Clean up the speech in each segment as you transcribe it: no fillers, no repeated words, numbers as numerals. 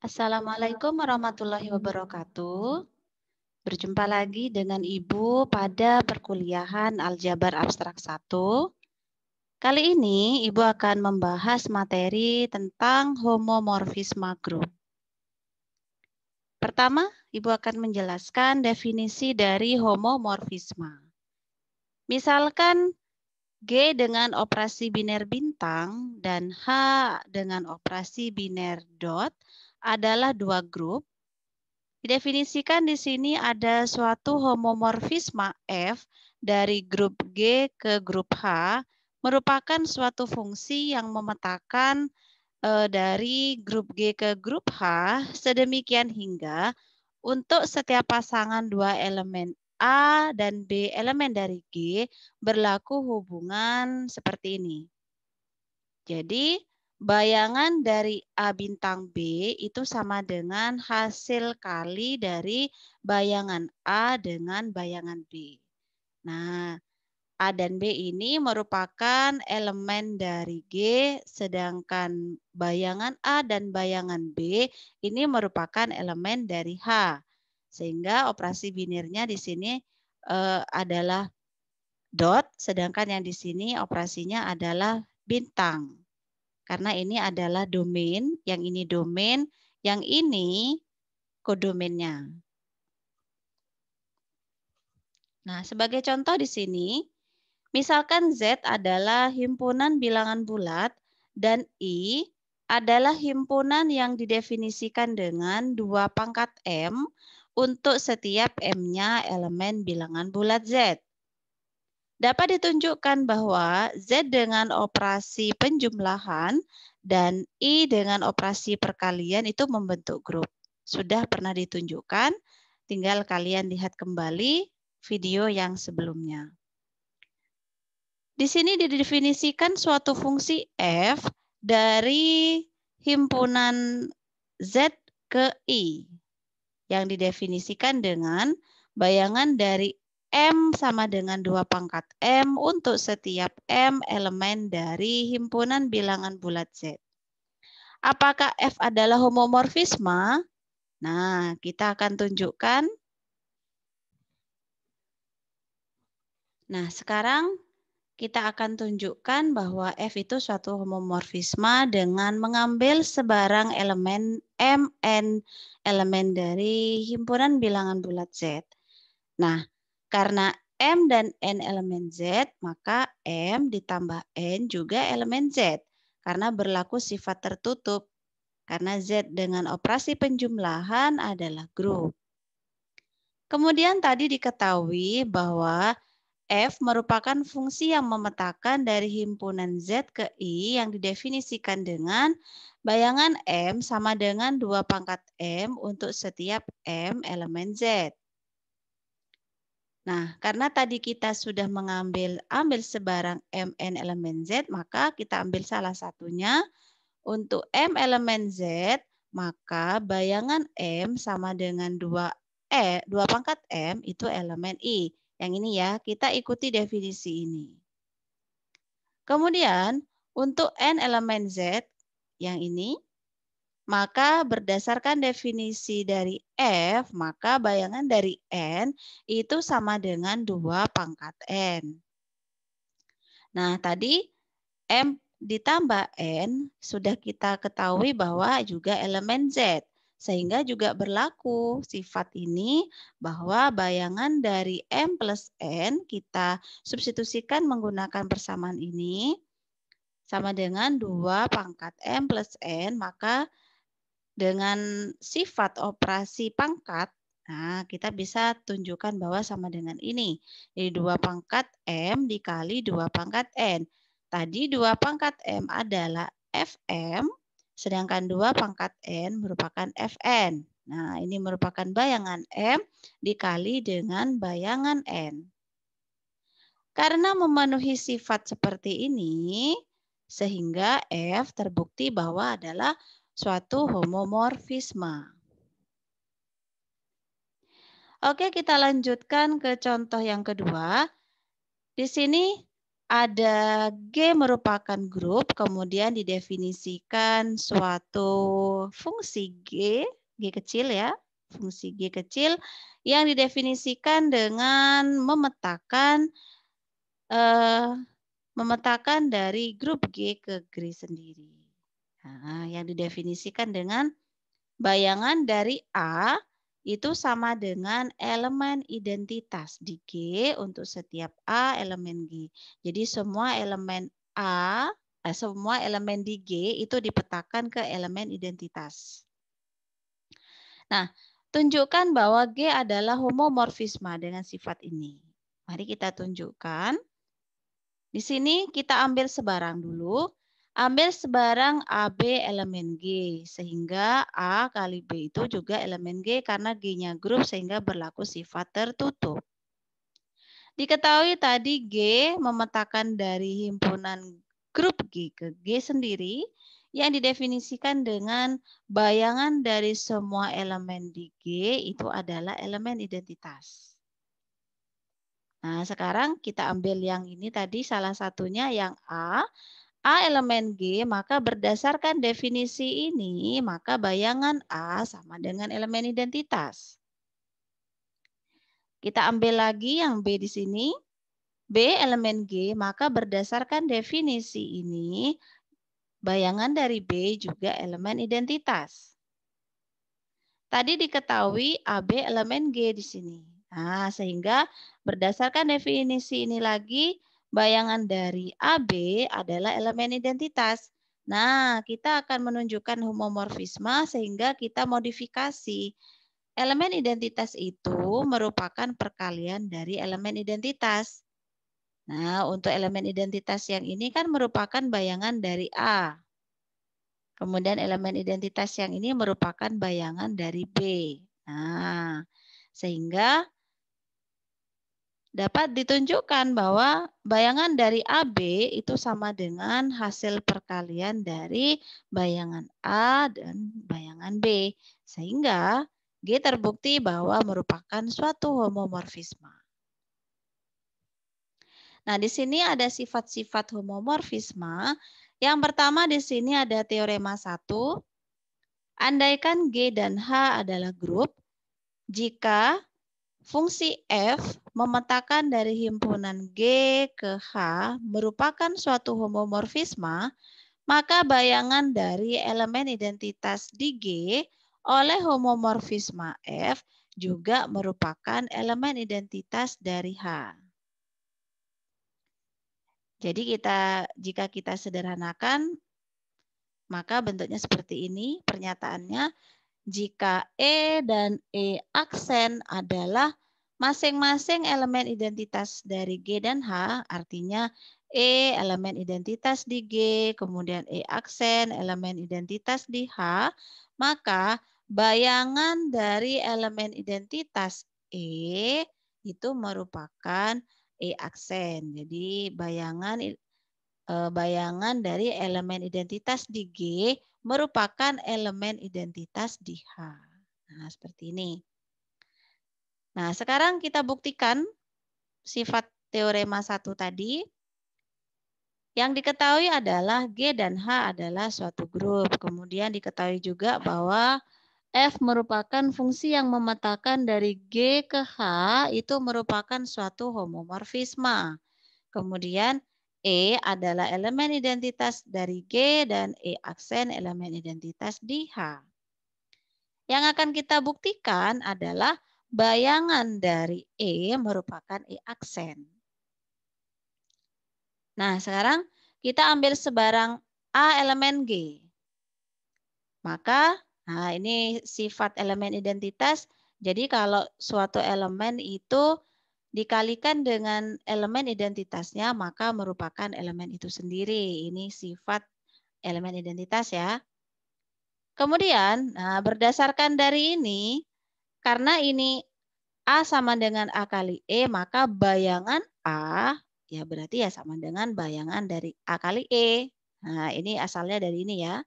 Assalamualaikum warahmatullahi wabarakatuh. Berjumpa lagi dengan Ibu pada perkuliahan Aljabar Abstrak 1. Kali ini Ibu akan membahas materi tentang homomorfisme grup. Pertama, Ibu akan menjelaskan definisi dari homomorfisme. Misalkan G dengan operasi biner bintang dan H dengan operasi biner dot adalah dua grup. Didefinisikan di sini ada suatu homomorfisme F dari grup G ke grup H merupakan suatu fungsi yang memetakan dari grup G ke grup H sedemikian hingga untuk setiap pasangan dua elemen A dan B elemen dari G berlaku hubungan seperti ini. Jadi bayangan dari A bintang B itu sama dengan hasil kali dari bayangan A dengan bayangan B. Nah, A dan B ini merupakan elemen dari G, sedangkan bayangan A dan bayangan B ini merupakan elemen dari H. Sehingga operasi binirnya di sini adalah dot, sedangkan yang di sini operasinya adalah bintang. Karena ini adalah domain, yang ini domain, yang ini kodomainnya. Nah, sebagai contoh di sini, misalkan Z adalah himpunan bilangan bulat dan I adalah himpunan yang didefinisikan dengan 2 pangkat M untuk setiap M-nya elemen bilangan bulat Z. Dapat ditunjukkan bahwa Z dengan operasi penjumlahan dan I dengan operasi perkalian itu membentuk grup. Sudah pernah ditunjukkan, tinggal kalian lihat kembali video yang sebelumnya. Di sini didefinisikan suatu fungsi F dari himpunan Z ke I yang didefinisikan dengan bayangan dari M sama dengan 2 pangkat M untuk setiap M elemen dari himpunan bilangan bulat Z. Apakah F adalah homomorfisme? Nah, kita akan tunjukkan. Nah, sekarang kita akan tunjukkan bahwa F itu suatu homomorfisme dengan mengambil sebarang elemen Mn elemen dari himpunan bilangan bulat Z. Nah, karena M dan N elemen Z, maka M ditambah N juga elemen Z. Karena berlaku sifat tertutup. Karena Z dengan operasi penjumlahan adalah grup. Kemudian tadi diketahui bahwa F merupakan fungsi yang memetakan dari himpunan Z ke I yang didefinisikan dengan bayangan M sama dengan 2 pangkat M untuk setiap M elemen Z. Nah, karena tadi kita sudah ambil sebarang Mn elemen Z, maka kita ambil salah satunya. Untuk M elemen Z, maka bayangan M sama dengan 2 pangkat M itu elemen I. Yang ini ya, kita ikuti definisi ini. Kemudian, untuk N elemen Z, yang ini, maka berdasarkan definisi dari F, maka bayangan dari N itu sama dengan 2 pangkat N. Nah, tadi M ditambah N sudah kita ketahui bahwa juga elemen Z. Sehingga juga berlaku sifat ini bahwa bayangan dari M plus N kita substitusikan menggunakan persamaan ini sama dengan 2 pangkat M plus N, maka dengan sifat operasi pangkat, nah kita bisa tunjukkan bahwa sama dengan ini. Jadi 2 pangkat M dikali 2 pangkat N. Tadi 2 pangkat M adalah Fm, sedangkan 2 pangkat N merupakan Fn. Nah ini merupakan bayangan M dikali dengan bayangan N. Karena memenuhi sifat seperti ini, sehingga F terbukti bahwa adalah suatu homomorfisme. Oke, kita lanjutkan ke contoh yang kedua. Di sini ada G merupakan grup, kemudian didefinisikan suatu fungsi G kecil ya, fungsi G kecil yang didefinisikan dengan memetakan dari grup G ke G sendiri. Nah, yang didefinisikan dengan bayangan dari A itu sama dengan elemen identitas di G untuk setiap A elemen G. Jadi semua elemen semua elemen di G itu dipetakan ke elemen identitas. Nah, tunjukkan bahwa G adalah homomorfisma dengan sifat ini. Mari kita tunjukkan. Di sini kita ambil sebarang dulu. Ambil sebarang AB elemen G, sehingga A kali B itu juga elemen G karena G-nya grup sehingga berlaku sifat tertutup. Diketahui tadi G memetakan dari himpunan grup G ke G sendiri yang didefinisikan dengan bayangan dari semua elemen di G itu adalah elemen identitas. Nah, sekarang kita ambil yang ini tadi salah satunya yang A elemen G, maka berdasarkan definisi ini, maka bayangan A sama dengan elemen identitas. Kita ambil lagi yang B di sini. B elemen G, maka berdasarkan definisi ini, bayangan dari B juga elemen identitas. Tadi diketahui AB elemen G di sini. Nah, sehingga berdasarkan definisi ini lagi, bayangan dari AB adalah elemen identitas. Nah, kita akan menunjukkan homomorfisme sehingga kita modifikasi. Elemen identitas itu merupakan perkalian dari elemen identitas. Nah, untuk elemen identitas yang ini kan merupakan bayangan dari A. Kemudian elemen identitas yang ini merupakan bayangan dari B. Nah, sehingga dapat ditunjukkan bahwa bayangan dari AB itu sama dengan hasil perkalian dari bayangan A dan bayangan B. Sehingga G terbukti bahwa merupakan suatu homomorfisme. Nah, di sini ada sifat-sifat homomorfisme. Yang pertama di sini ada teorema 1. Andaikan G dan H adalah grup, jika fungsi F memetakan dari himpunan G ke H merupakan suatu homomorfisme, maka bayangan dari elemen identitas di G oleh homomorfisme F juga merupakan elemen identitas dari H. Jadi jika kita sederhanakan, maka bentuknya seperti ini pernyataannya. Jika E dan E aksen adalah masing-masing elemen identitas dari G dan H, artinya E elemen identitas di G, kemudian E aksen elemen identitas di H, maka bayangan dari elemen identitas E itu merupakan E aksen. Jadi bayangan dari elemen identitas di G merupakan elemen identitas di H. Nah, seperti ini. Nah, sekarang kita buktikan sifat teorema 1 tadi. Yang diketahui adalah G dan H adalah suatu grup. Kemudian diketahui juga bahwa F merupakan fungsi yang memetakan dari G ke H itu merupakan suatu homomorfisme. Kemudian E adalah elemen identitas dari G dan E aksen elemen identitas di H. Yang akan kita buktikan adalah bayangan dari E merupakan E aksen. Nah, sekarang kita ambil sebarang A elemen G. Maka, nah ini sifat elemen identitas. Jadi kalau suatu elemen itu dikalikan dengan elemen identitasnya, maka merupakan elemen itu sendiri. Ini sifat elemen identitas ya. Kemudian, nah berdasarkan dari ini, karena ini A sama dengan A kali E, maka bayangan A ya berarti ya sama dengan bayangan dari A kali E. Nah, ini asalnya dari ini ya.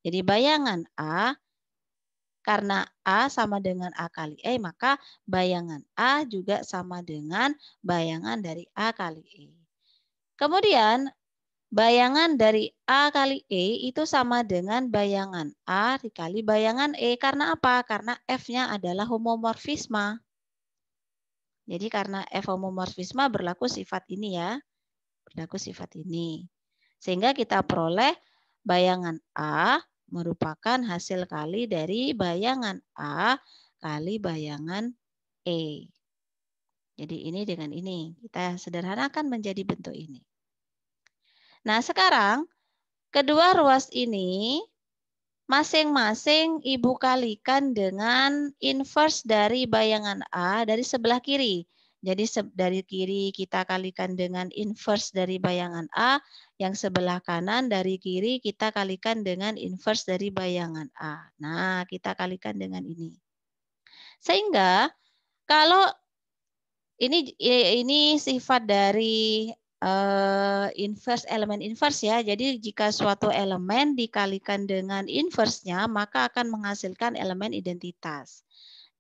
Jadi bayangan A, karena A sama dengan A kali E, maka bayangan A juga sama dengan bayangan dari A kali E. Kemudian bayangan dari A kali E itu sama dengan bayangan A dikali bayangan E. Karena apa? Karena F-nya adalah homomorfisme. Jadi karena F homomorfisme berlaku sifat ini ya. Berlaku sifat ini. Sehingga kita peroleh bayangan A merupakan hasil kali dari bayangan A kali bayangan E. Jadi ini dengan ini. Kita sederhanakan menjadi bentuk ini. Nah sekarang kedua ruas ini masing-masing Ibu kalikan dengan inverse dari bayangan A dari sebelah kiri. Jadi dari kiri kita kalikan dengan inverse dari bayangan A, yang sebelah kanan dari kiri kita kalikan dengan inverse dari bayangan A. Nah, kita kalikan dengan ini. Sehingga kalau ini sifat dari inverse, elemen inverse ya. Jadi jika suatu elemen dikalikan dengan inverse-nya, maka akan menghasilkan elemen identitas.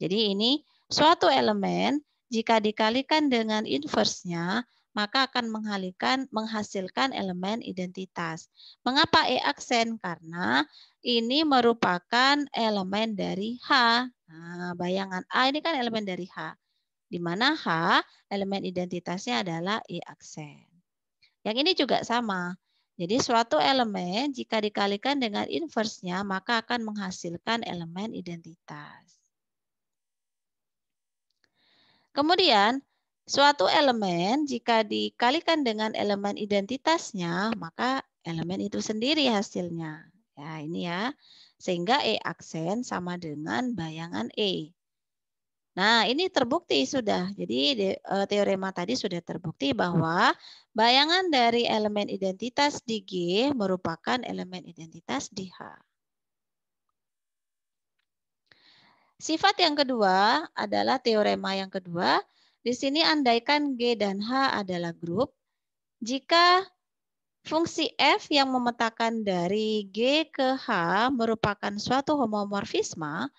Jadi ini suatu elemen jika dikalikan dengan inverse-nya, maka akan menghasilkan elemen identitas. Mengapa E aksen? Karena ini merupakan elemen dari H. Nah, bayangan A ini kan elemen dari H. Di mana H elemen identitasnya adalah I aksen. Yang ini juga sama. Jadi suatu elemen jika dikalikan dengan inverse-nya maka akan menghasilkan elemen identitas. Kemudian suatu elemen jika dikalikan dengan elemen identitasnya maka elemen itu sendiri hasilnya. Ya ini ya. Sehingga E aksen sama dengan bayangan E. Nah, ini terbukti sudah. Jadi teorema tadi sudah terbukti bahwa bayangan dari elemen identitas di G merupakan elemen identitas di H. Sifat yang kedua adalah teorema yang kedua. Di sini andaikan G dan H adalah grup, jika fungsi F yang memetakan dari G ke H merupakan suatu homomorfisme,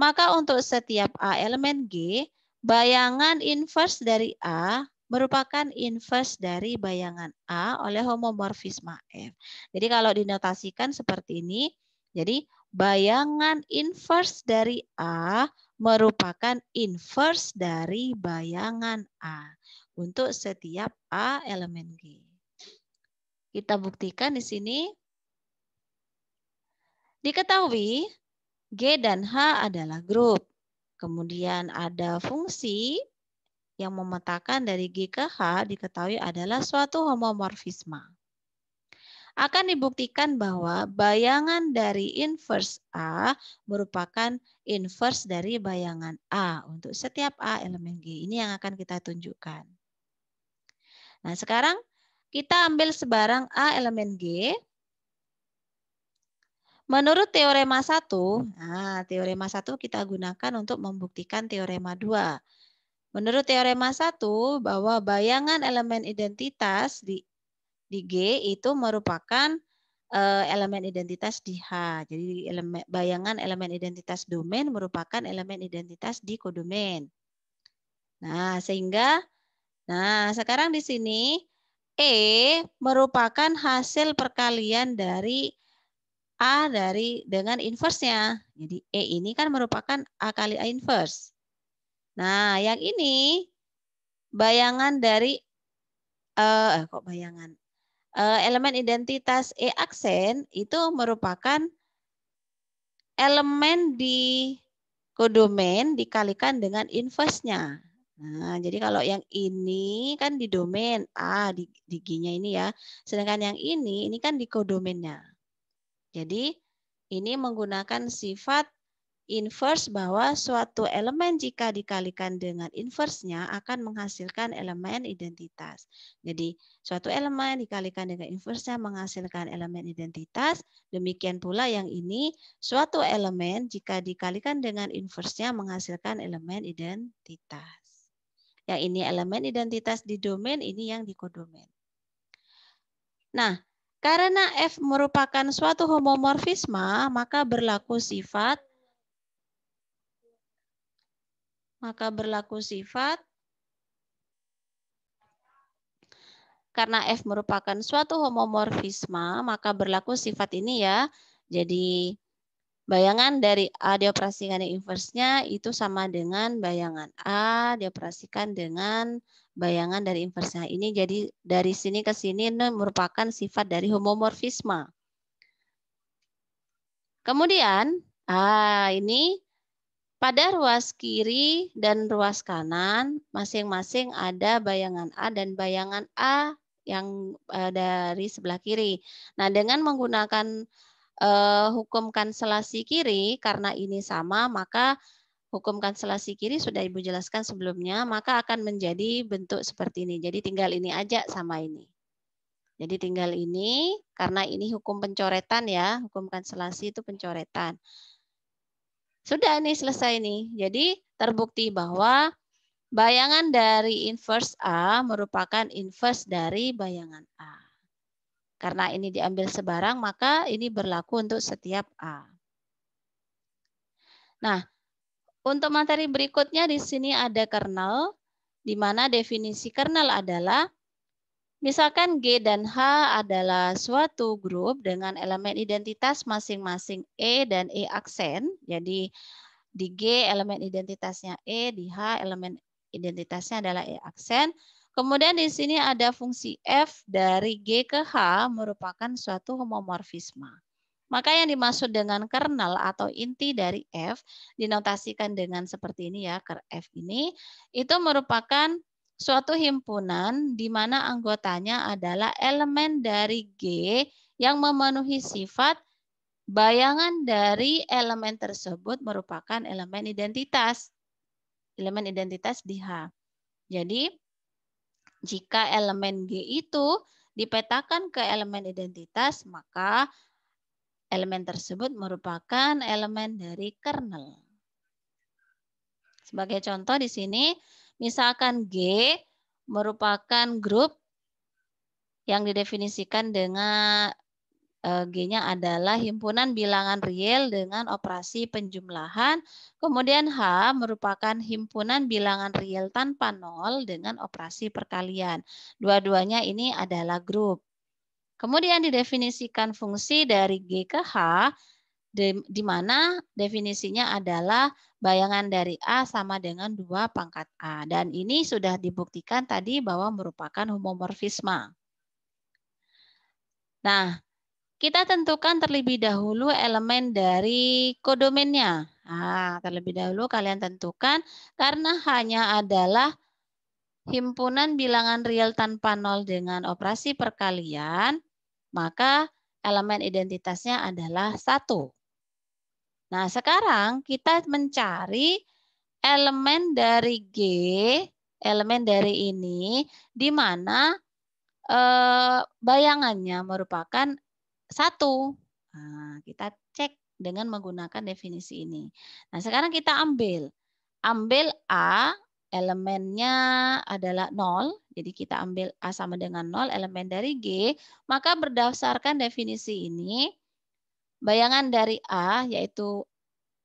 maka untuk setiap A elemen G, bayangan inverse dari A merupakan inverse dari bayangan A oleh homomorfisme F. Jadi kalau dinotasikan seperti ini, jadi bayangan inverse dari A merupakan inverse dari bayangan A untuk setiap A elemen G. Kita buktikan di sini. Diketahui G dan H adalah grup. Kemudian ada fungsi yang memetakan dari G ke H diketahui adalah suatu homomorfisme. Akan dibuktikan bahwa bayangan dari inverse A merupakan inverse dari bayangan A untuk setiap A elemen G. Ini yang akan kita tunjukkan. Nah, sekarang kita ambil sebarang A elemen G. Menurut teorema 1, nah teorema 1 kita gunakan untuk membuktikan teorema 2. Menurut teorema 1 bahwa bayangan elemen identitas di G itu merupakan elemen identitas di H. Jadi bayangan elemen identitas domain merupakan elemen identitas di kodomain. Nah, sehingga sekarang di sini E merupakan hasil perkalian dari A dengan inverse-nya. Jadi E ini kan merupakan A kali A inverse. Nah, yang ini bayangan dari elemen identitas E aksen itu merupakan elemen di kodomain dikalikan dengan inverse-nya. Nah, jadi kalau yang ini kan di domain A di G-nya ini ya. Sedangkan yang ini kan di kodomainnya. Jadi ini menggunakan sifat inverse bahwa suatu elemen jika dikalikan dengan inverse-nya akan menghasilkan elemen identitas. Jadi suatu elemen dikalikan dengan inverse-nya menghasilkan elemen identitas. Demikian pula yang ini suatu elemen jika dikalikan dengan inverse-nya menghasilkan elemen identitas. Yang ini elemen identitas di domain, ini yang di kodomain. Nah, karena F merupakan suatu homomorfisme, maka berlaku sifat karena F merupakan suatu homomorfisme, maka berlaku sifat ini ya. Jadi bayangan dari A dioperasikan inversnya itu sama dengan bayangan A dioperasikan dengan bayangan dari inversnya. Ini jadi dari sini ke sini ini merupakan sifat dari homomorfisme. Kemudian, ini pada ruas kiri dan ruas kanan masing-masing ada bayangan A dan bayangan A yang dari sebelah kiri. Nah, dengan menggunakan hukum kanselasi kiri, karena ini sama, maka hukum kanselasi kiri sudah Ibu jelaskan sebelumnya, maka akan menjadi bentuk seperti ini. Jadi tinggal ini aja sama ini. Jadi tinggal ini, karena ini hukum pencoretan ya, hukum kanselasi itu pencoretan. Sudah ini selesai nih. Jadi terbukti bahwa bayangan dari inverse A merupakan inverse dari bayangan A. Karena ini diambil sebarang, maka ini berlaku untuk setiap A. Nah, untuk materi berikutnya di sini ada kernel, di mana definisi kernel adalah misalkan G dan H adalah suatu grup dengan elemen identitas masing-masing E dan E aksen. Jadi di G elemen identitasnya E, di H elemen identitasnya adalah E aksen. Kemudian di sini ada fungsi F dari G ke H merupakan suatu homomorfisme. Maka yang dimaksud dengan kernel atau inti dari F dinotasikan dengan seperti ini ya, ker F ini itu merupakan suatu himpunan di mana anggotanya adalah elemen dari G yang memenuhi sifat bayangan dari elemen tersebut merupakan elemen identitas. Elemen identitas di H. Jadi, jika elemen G itu dipetakan ke elemen identitas, maka elemen tersebut merupakan elemen dari kernel. Sebagai contoh di sini, misalkan G merupakan grup yang didefinisikan dengan G-nya adalah himpunan bilangan real dengan operasi penjumlahan. Kemudian H merupakan himpunan bilangan real tanpa nol dengan operasi perkalian. Dua-duanya ini adalah grup. Kemudian didefinisikan fungsi dari G ke H, di mana definisinya adalah bayangan dari A sama dengan 2 pangkat A. Dan ini sudah dibuktikan tadi bahwa merupakan homomorfisme. Nah, kita tentukan terlebih dahulu elemen dari kodomennya. Nah, terlebih dahulu kalian tentukan karena hanya adalah himpunan bilangan real tanpa nol dengan operasi perkalian, maka elemen identitasnya adalah 1. Nah, sekarang kita mencari elemen dari G, elemen dari ini, di mana bayangannya merupakan 1. Nah, kita cek dengan menggunakan definisi ini. Nah, sekarang kita ambil A, elemennya adalah 0. Jadi kita ambil A sama dengan 0, elemen dari G. Maka berdasarkan definisi ini, bayangan dari A, yaitu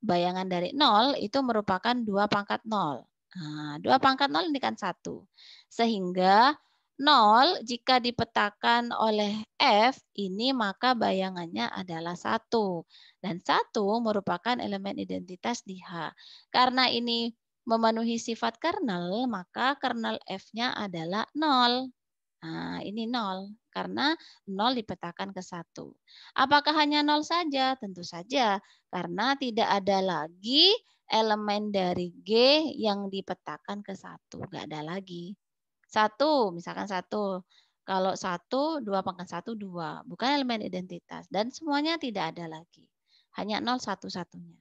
bayangan dari 0, itu merupakan 2 pangkat 0. Nah, 2 pangkat 0 ini kan 1. Sehingga 0 jika dipetakan oleh F ini maka bayangannya adalah 1. Dan 1 merupakan elemen identitas di H. Karena ini memenuhi sifat kernel, maka kernel F-nya adalah 0. Nah, ini 0. Karena 0 dipetakan ke 1. Apakah hanya 0 saja? Tentu saja. Karena tidak ada lagi elemen dari G yang dipetakan ke 1. Nggak ada lagi. 1, misalkan 1. Kalau 1, 2 pangkat 1, 2. Bukan elemen identitas. Dan semuanya tidak ada lagi. Hanya 0 satu-satunya.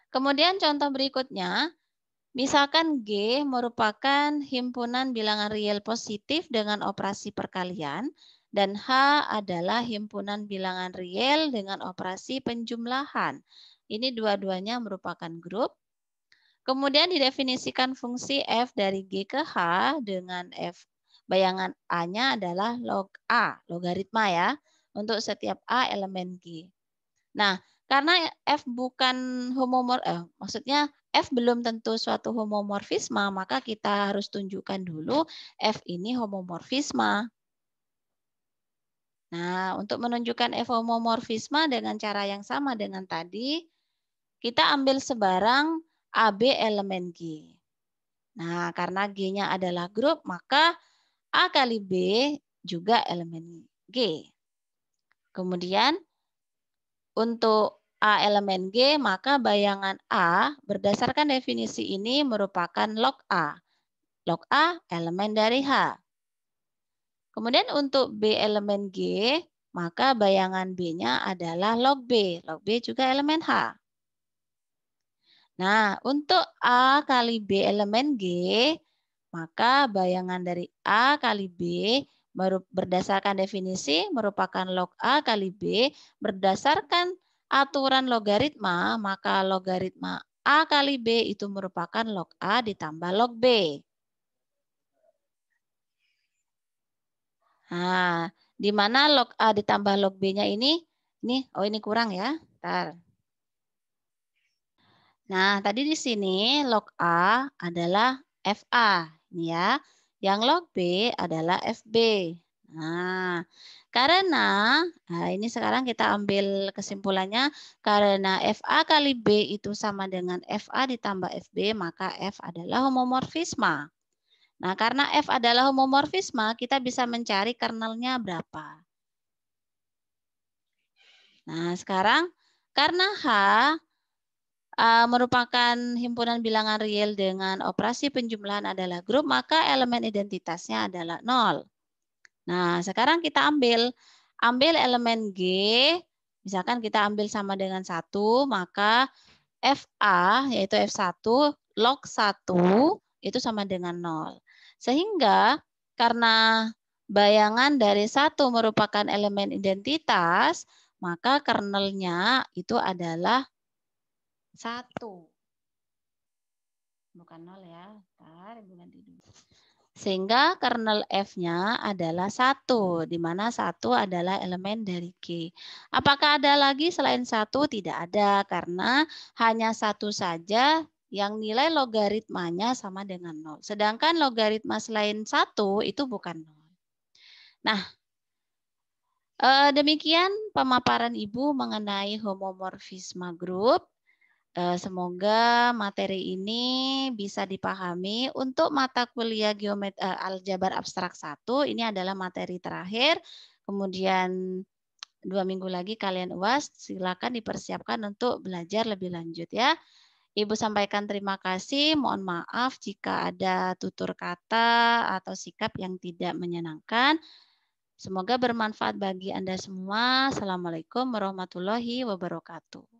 Kemudian contoh berikutnya, misalkan G merupakan himpunan bilangan real positif dengan operasi perkalian, dan H adalah himpunan bilangan real dengan operasi penjumlahan. Ini dua-duanya merupakan grup. Kemudian didefinisikan fungsi F dari G ke H dengan F bayangan A-nya adalah log A, logaritma ya, untuk setiap A elemen G. Nah, karena F bukan maksudnya F belum tentu suatu homomorfisme, maka kita harus tunjukkan dulu F ini homomorfisme. Nah, untuk menunjukkan F homomorfisme dengan cara yang sama dengan tadi, kita ambil sebarang AB elemen G. Nah, karena G-nya adalah grup, maka A kali B juga elemen G. Kemudian, untuk A elemen G, maka bayangan A berdasarkan definisi ini merupakan log A. Log A elemen dari H. Kemudian untuk B elemen G, maka bayangan B-nya adalah log B. Log B juga elemen H. Nah, untuk A kali B elemen G, maka bayangan dari A kali B berdasarkan definisi merupakan log A kali B. Berdasarkan aturan logaritma, maka logaritma A kali B itu merupakan log A ditambah log B. Nah, di mana log A ditambah log B-nya ini kurang ya. Bentar. Nah, tadi di sini log A adalah FA, ini ya. Yang log B adalah FB. Nah, ini sekarang kita ambil kesimpulannya, karena FA kali B itu sama dengan FA ditambah FB, maka F adalah homomorfisme. Nah, karena F adalah homomorfisme, kita bisa mencari kernelnya berapa. Nah, sekarang karena H merupakan himpunan bilangan real dengan operasi penjumlahan adalah grup, maka elemen identitasnya adalah 0. Nah, sekarang kita ambil elemen G, misalkan kita ambil sama dengan 1, maka FA, yaitu F1, log 1, itu sama dengan 0. Sehingga karena bayangan dari 1 merupakan elemen identitas, maka kernelnya itu adalah 1. Bukan 0 ya. Bentar, Ibu ganti dulu. Sehingga kernel F-nya adalah 1, di mana 1 adalah elemen dari G. Apakah ada lagi selain 1? Tidak ada, karena hanya 1 saja yang nilai logaritmanya sama dengan 0. Sedangkan logaritma selain 1 itu bukan 0. Nah, demikian pemaparan Ibu mengenai homomorfisme grup. Semoga materi ini bisa dipahami. Untuk mata kuliah aljabar abstrak 1, ini adalah materi terakhir. Kemudian 2 minggu lagi kalian UAS, silakan dipersiapkan untuk belajar lebih lanjut ya. Ibu sampaikan terima kasih. Mohon maaf jika ada tutur kata atau sikap yang tidak menyenangkan. Semoga bermanfaat bagi Anda semua. Assalamualaikum warahmatullahi wabarakatuh.